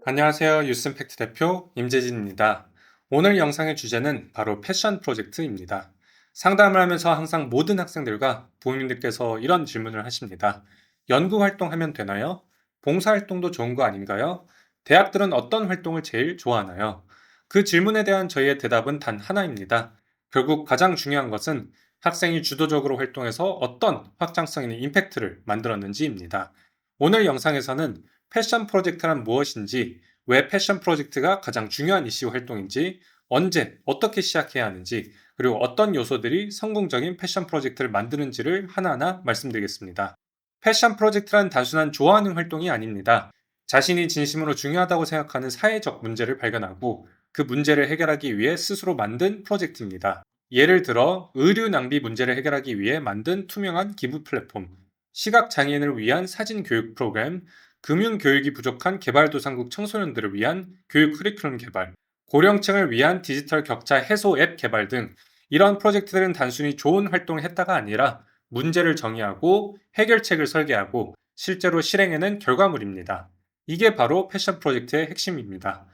안녕하세요. 뉴스임팩트 대표 임재진입니다. 오늘 영상의 주제는 바로 패션 프로젝트입니다. 상담을 하면서 항상 모든 학생들과 부모님들께서 이런 질문을 하십니다. 연구 활동하면 되나요? 봉사 활동도 좋은 거 아닌가요? 대학들은 어떤 활동을 제일 좋아하나요? 그 질문에 대한 저희의 대답은 단 하나입니다. 결국 가장 중요한 것은 학생이 주도적으로 활동해서 어떤 확장성 있는 임팩트를 만들었는지입니다. 오늘 영상에서는 패션 프로젝트란 무엇인지, 왜 패션 프로젝트가 가장 중요한 이슈 활동인지, 언제, 어떻게 시작해야 하는지, 그리고 어떤 요소들이 성공적인 패션 프로젝트를 만드는지를 하나하나 말씀드리겠습니다. 패션 프로젝트란 단순한 좋아하는 활동이 아닙니다. 자신이 진심으로 중요하다고 생각하는 사회적 문제를 발견하고 그 문제를 해결하기 위해 스스로 만든 프로젝트입니다. 예를 들어 의류 낭비 문제를 해결하기 위해 만든 투명한 기부 플랫폼, 시각장애인을 위한 사진 교육 프로그램, 금융교육이 부족한 개발도상국 청소년들을 위한 교육 커리큘럼 개발, 고령층을 위한 디지털 격차 해소 앱 개발 등 이런 프로젝트들은 단순히 좋은 활동을 했다가 아니라 문제를 정의하고 해결책을 설계하고 실제로 실행해낸 결과물입니다. 이게 바로 패션 프로젝트의 핵심입니다.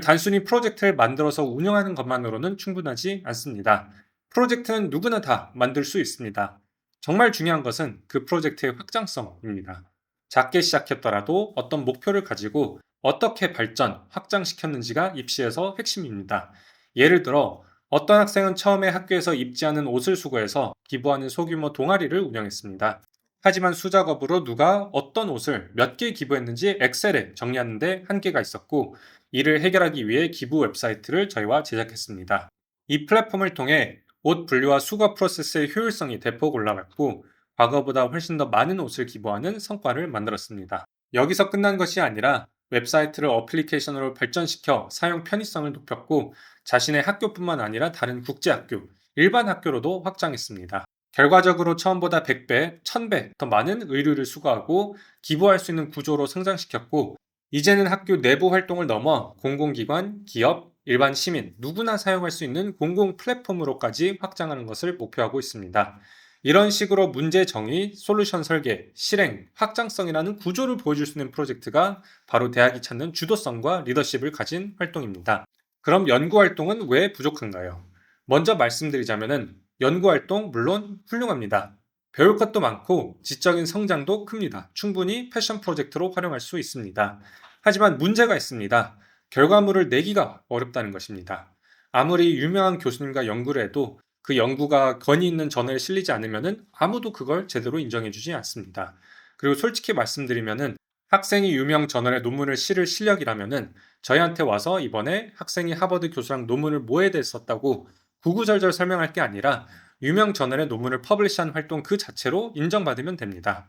단순히 프로젝트를 만들어서 운영하는 것만으로는 충분하지 않습니다. 프로젝트는 누구나 다 만들 수 있습니다. 정말 중요한 것은 그 프로젝트의 확장성입니다. 작게 시작했더라도 어떤 목표를 가지고 어떻게 발전, 확장시켰는지가 입시에서 핵심입니다. 예를 들어 어떤 학생은 처음에 학교에서 입지 않은 옷을 수거해서 기부하는 소규모 동아리를 운영했습니다. 하지만 수작업으로 누가 어떤 옷을 몇 개 기부했는지 엑셀에 정리하는 데 한계가 있었고, 이를 해결하기 위해 기부 웹사이트를 저희와 제작했습니다. 이 플랫폼을 통해 옷 분류와 수거 프로세스의 효율성이 대폭 올라갔고, 과거보다 훨씬 더 많은 옷을 기부하는 성과를 만들었습니다. 여기서 끝난 것이 아니라 웹사이트를 어플리케이션으로 발전시켜 사용 편의성을 높였고, 자신의 학교뿐만 아니라 다른 국제학교, 일반 학교로도 확장했습니다. 결과적으로 처음보다 100배, 1000배 더 많은 의류를 수거하고 기부할 수 있는 구조로 성장시켰고, 이제는 학교 내부 활동을 넘어 공공기관, 기업, 일반 시민 누구나 사용할 수 있는 공공 플랫폼으로까지 확장하는 것을 목표하고 있습니다. 이런 식으로 문제 정의, 솔루션 설계, 실행, 확장성이라는 구조를 보여줄 수 있는 프로젝트가 바로 대학이 찾는 주도성과 리더십을 가진 활동입니다. 그럼 연구 활동은 왜 부족한가요? 먼저 말씀드리자면은 연구 활동 물론 훌륭합니다. 배울 것도 많고 지적인 성장도 큽니다. 충분히 패션 프로젝트로 활용할 수 있습니다. 하지만 문제가 있습니다. 결과물을 내기가 어렵다는 것입니다. 아무리 유명한 교수님과 연구를 해도 그 연구가 권위 있는 저널에 실리지 않으면 아무도 그걸 제대로 인정해주지 않습니다. 그리고 솔직히 말씀드리면은 학생이 유명 저널에 논문을 실을 실력이라면은 저희한테 와서 이번에 학생이 하버드 교수랑 논문을 뭐에 대해 썼다고 구구절절 설명할 게 아니라 유명 저널에 논문을 퍼블리시한 활동 그 자체로 인정받으면 됩니다.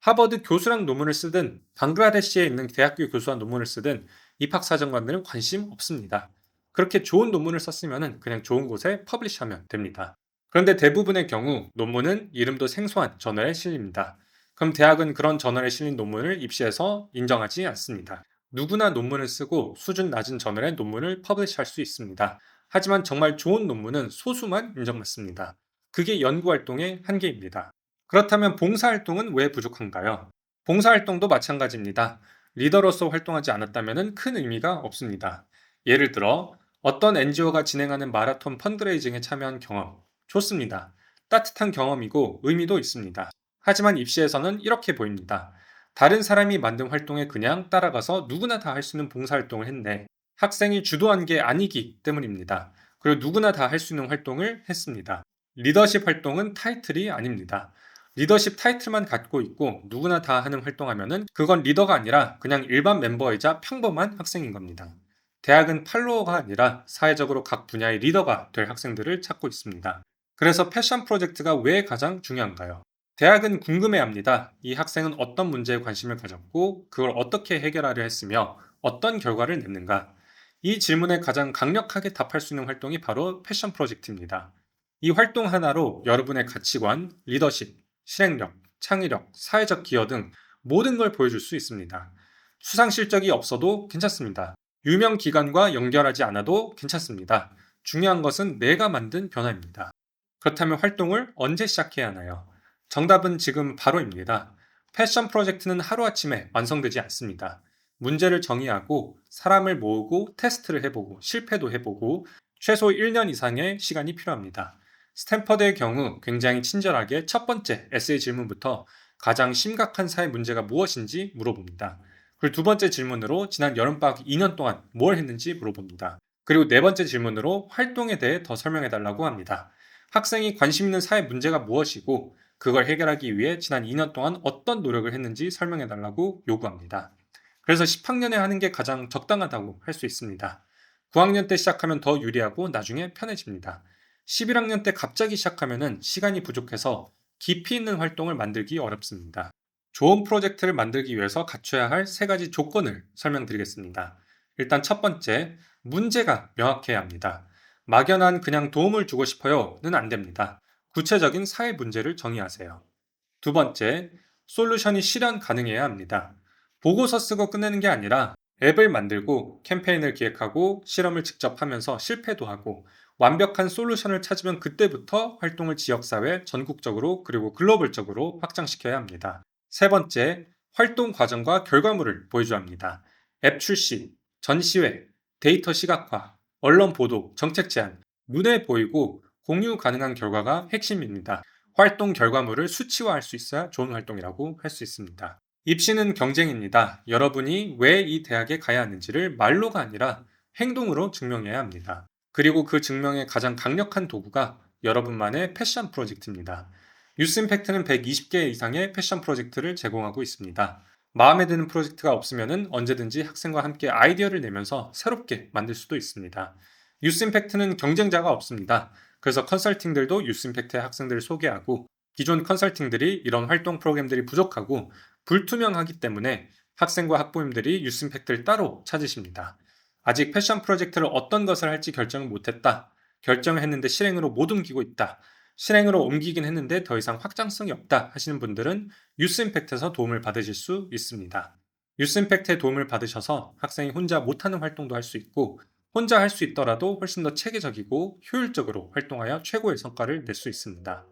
하버드 교수랑 논문을 쓰든 방글라데시에 있는 대학교 교수와 논문을 쓰든 입학사정관들은 관심 없습니다. 그렇게 좋은 논문을 썼으면 그냥 좋은 곳에 퍼블리시하면 됩니다. 그런데 대부분의 경우 논문은 이름도 생소한 저널에 실립니다. 그럼 대학은 그런 저널에 실린 논문을 입시에서 인정하지 않습니다. 누구나 논문을 쓰고 수준 낮은 저널에 논문을 퍼블리시할 수 있습니다. 하지만 정말 좋은 논문은 소수만 인정받습니다. 그게 연구활동의 한계입니다. 그렇다면 봉사활동은 왜 부족한가요? 봉사활동도 마찬가지입니다. 리더로서 활동하지 않았다면 큰 의미가 없습니다. 예를 들어 어떤 NGO가 진행하는 마라톤 펀드레이징에 참여한 경험, 좋습니다. 따뜻한 경험이고 의미도 있습니다. 하지만 입시에서는 이렇게 보입니다. 다른 사람이 만든 활동에 그냥 따라가서 누구나 다 할 수 있는 봉사활동을 했네. 학생이 주도한 게 아니기 때문입니다. 그리고 누구나 다 할 수 있는 활동을 했습니다. 리더십 활동은 타이틀이 아닙니다. 리더십 타이틀만 갖고 있고 누구나 다 하는 활동하면은 그건 리더가 아니라 그냥 일반 멤버이자 평범한 학생인 겁니다. 대학은 팔로워가 아니라 사회적으로 각 분야의 리더가 될 학생들을 찾고 있습니다. 그래서 패션 프로젝트가 왜 가장 중요한가요? 대학은 궁금해합니다. 이 학생은 어떤 문제에 관심을 가졌고 그걸 어떻게 해결하려 했으며 어떤 결과를 냈는가? 이 질문에 가장 강력하게 답할 수 있는 활동이 바로 패션 프로젝트입니다. 이 활동 하나로 여러분의 가치관, 리더십, 실행력, 창의력, 사회적 기여 등 모든 걸 보여줄 수 있습니다. 수상 실적이 없어도 괜찮습니다. 유명 기관과 연결하지 않아도 괜찮습니다. 중요한 것은 내가 만든 변화입니다. 그렇다면 활동을 언제 시작해야 하나요? 정답은 지금 바로입니다. 패션 프로젝트는 하루아침에 완성되지 않습니다. 문제를 정의하고 사람을 모으고 테스트를 해보고 실패도 해보고 최소 1년 이상의 시간이 필요합니다. 스탠퍼드의 경우 굉장히 친절하게 첫 번째 에세이 질문부터 가장 심각한 사회 문제가 무엇인지 물어봅니다. 그리고 두 번째 질문으로 지난 여름방학 2년 동안 뭘 했는지 물어봅니다. 그리고 네 번째 질문으로 활동에 대해 더 설명해달라고 합니다. 학생이 관심 있는 사회 문제가 무엇이고 그걸 해결하기 위해 지난 2년 동안 어떤 노력을 했는지 설명해달라고 요구합니다. 그래서 10학년에 하는 게 가장 적당하다고 할 수 있습니다. 9학년 때 시작하면 더 유리하고 나중에 편해집니다. 11학년 때 갑자기 시작하면 시간이 부족해서 깊이 있는 활동을 만들기 어렵습니다. 좋은 프로젝트를 만들기 위해서 갖춰야 할 세 가지 조건을 설명드리겠습니다. 일단 첫 번째, 문제가 명확해야 합니다. 막연한 그냥 도움을 주고 싶어요는 안 됩니다. 구체적인 사회 문제를 정의하세요. 두 번째, 솔루션이 실현 가능해야 합니다. 보고서 쓰고 끝내는 게 아니라 앱을 만들고 캠페인을 기획하고 실험을 직접 하면서 실패도 하고 완벽한 솔루션을 찾으면 그때부터 활동을 지역사회, 전국적으로 그리고 글로벌적으로 확장시켜야 합니다. 세 번째, 활동 과정과 결과물을 보여줘야 합니다. 앱 출시, 전시회, 데이터 시각화, 언론 보도, 정책 제안, 눈에 보이고 공유 가능한 결과가 핵심입니다. 활동 결과물을 수치화할 수 있어야 좋은 활동이라고 할 수 있습니다. 입시는 경쟁입니다. 여러분이 왜 이 대학에 가야 하는지를 말로가 아니라 행동으로 증명해야 합니다. 그리고 그 증명의 가장 강력한 도구가 여러분만의 패션 프로젝트입니다. 유스임팩트는 120개 이상의 패션 프로젝트를 제공하고 있습니다. 마음에 드는 프로젝트가 없으면 언제든지 학생과 함께 아이디어를 내면서 새롭게 만들 수도 있습니다. 유스임팩트는 경쟁자가 없습니다. 그래서 컨설팅들도 유스임팩트의 학생들을 소개하고 기존 컨설팅들이 이런 활동 프로그램들이 부족하고 불투명하기 때문에 학생과 학부모님들이 유스임팩트를 따로 찾으십니다. 아직 패션 프로젝트를 어떤 것을 할지 결정을 못했다. 결정을 했는데 실행으로 못 옮기고 있다. 실행으로 옮기긴 했는데 더 이상 확장성이 없다 하시는 분들은 유스임팩트에서 도움을 받으실 수 있습니다. 유스임팩트의 도움을 받으셔서 학생이 혼자 못하는 활동도 할 수 있고 혼자 할 수 있더라도 훨씬 더 체계적이고 효율적으로 활동하여 최고의 성과를 낼 수 있습니다.